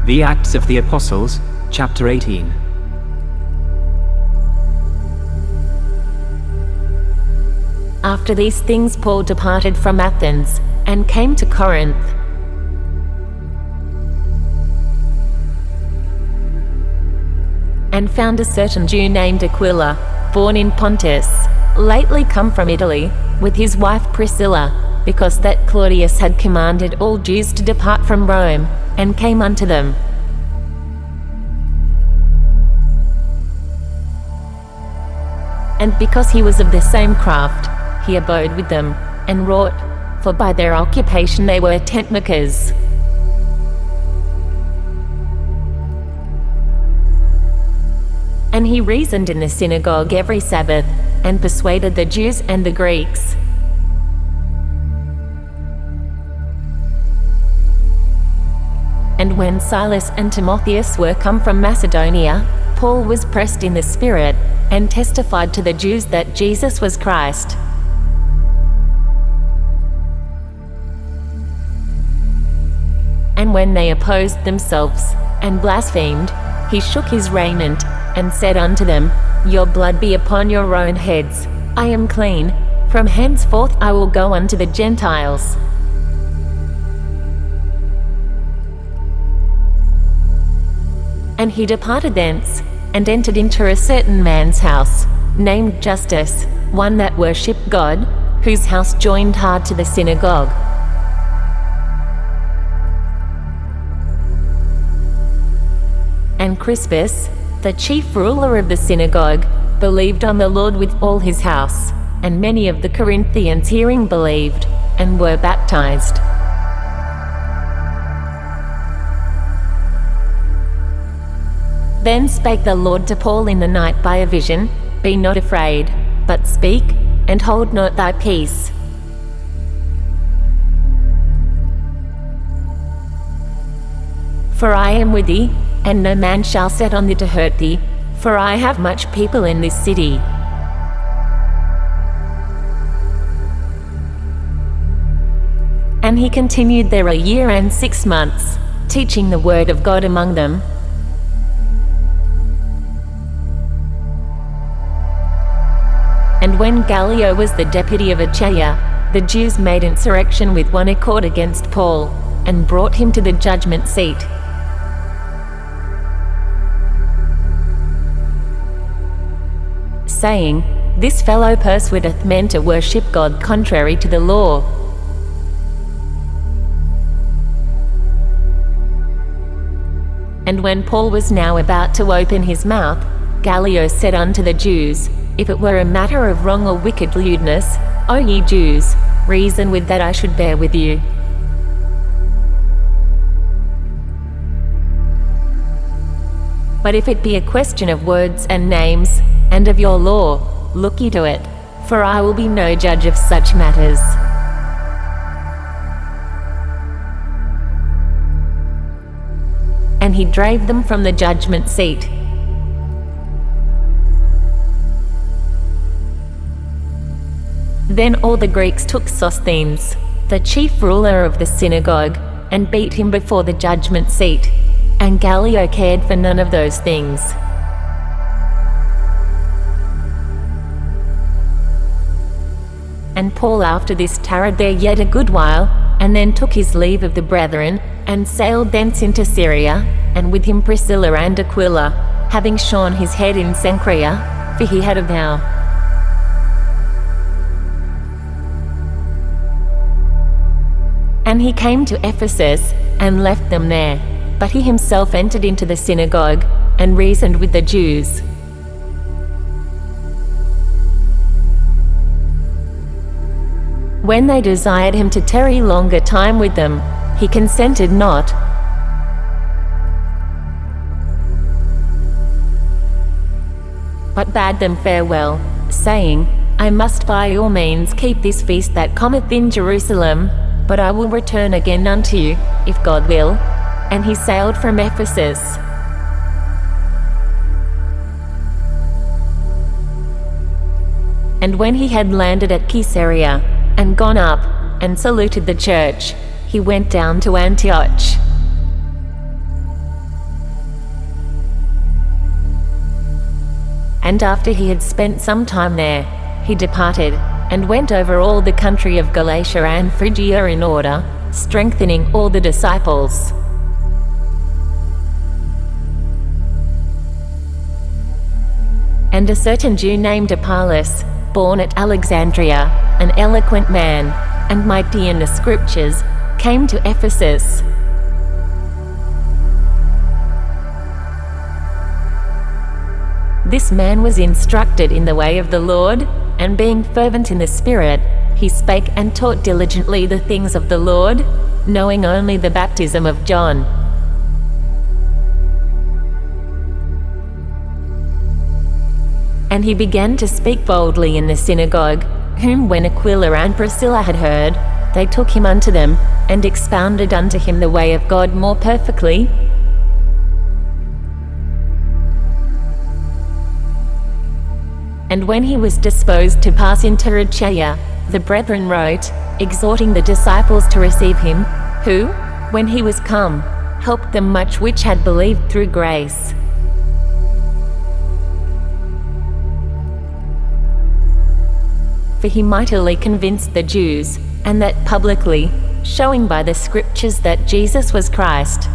The Acts of the Apostles, chapter 18. After these things Paul departed from Athens and came to Corinth. And found a certain Jew named Aquila, born in Pontus, lately come from Italy, with his wife Priscilla, because that Claudius had commanded all Jews to depart from Rome, and came unto them. And because he was of the same craft, he abode with them, and wrought, for by their occupation they were tent makers. And he reasoned in the synagogue every Sabbath, and persuaded the Jews and the Greeks. And when Silas and Timotheus were come from Macedonia, Paul was pressed in the Spirit, and testified to the Jews that Jesus was Christ. And when they opposed themselves, and blasphemed, he shook his raiment, and said unto them, Your blood be upon your own heads. I am clean. From henceforth I will go unto the Gentiles. And he departed thence, and entered into a certain man's house, named Justus, one that worshipped God, whose house joined hard to the synagogue. And Crispus, the chief ruler of the synagogue, believed on the Lord with all his house, and many of the Corinthians hearing believed, and were baptized. Then spake the Lord to Paul in the night by a vision, Be not afraid, but speak, and hold not thy peace. For I am with thee, and no man shall set on thee to hurt thee, for I have much people in this city. And he continued there 1 year and 6 months, teaching the word of God among them. And when Gallio was the deputy of Achaia, the Jews made insurrection with one accord against Paul, and brought him to the judgment seat. Saying, This fellow persuadeth men to worship God contrary to the law. And when Paul was now about to open his mouth, Gallio said unto the Jews, If it were a matter of wrong or wicked lewdness, O ye Jews, reason with that I should bear with you. But if it be a question of words and names, and of your law, look ye to it, for I will be no judge of such matters. And he drave them from the judgment seat. Then all the Greeks took Sosthenes, the chief ruler of the synagogue, and beat him before the judgment seat, and Gallio cared for none of those things. And Paul after this tarried there yet a good while, and then took his leave of the brethren, and sailed thence into Syria, and with him Priscilla and Aquila, having shorn his head in Cenchrea, for he had a vow. And he came to Ephesus, and left them there, but he himself entered into the synagogue, and reasoned with the Jews. When they desired him to tarry longer time with them, he consented not. But bade them farewell, saying, I must by all means keep this feast that cometh in Jerusalem, but I will return again unto you, if God will. And he sailed from Ephesus. And when he had landed at Caesarea, and gone up, and saluted the church, he went down to Antioch. And after he had spent some time there, he departed, and went over all the country of Galatia and Phrygia in order, strengthening all the disciples. And a certain Jew named Apollos, born at Alexandria, an eloquent man, and mighty in the scriptures, came to Ephesus. This man was instructed in the way of the Lord, and being fervent in the Spirit, he spake and taught diligently the things of the Lord, knowing only the baptism of John. And he began to speak boldly in the synagogue, whom when Aquila and Priscilla had heard, they took him unto them, and expounded unto him the way of God more perfectly. And when he was disposed to pass into Achaia, the brethren wrote, exhorting the disciples to receive him, who, when he was come, helped them much which had believed through grace. For he mightily convinced the Jews, and that publicly, showing by the scriptures that Jesus was Christ.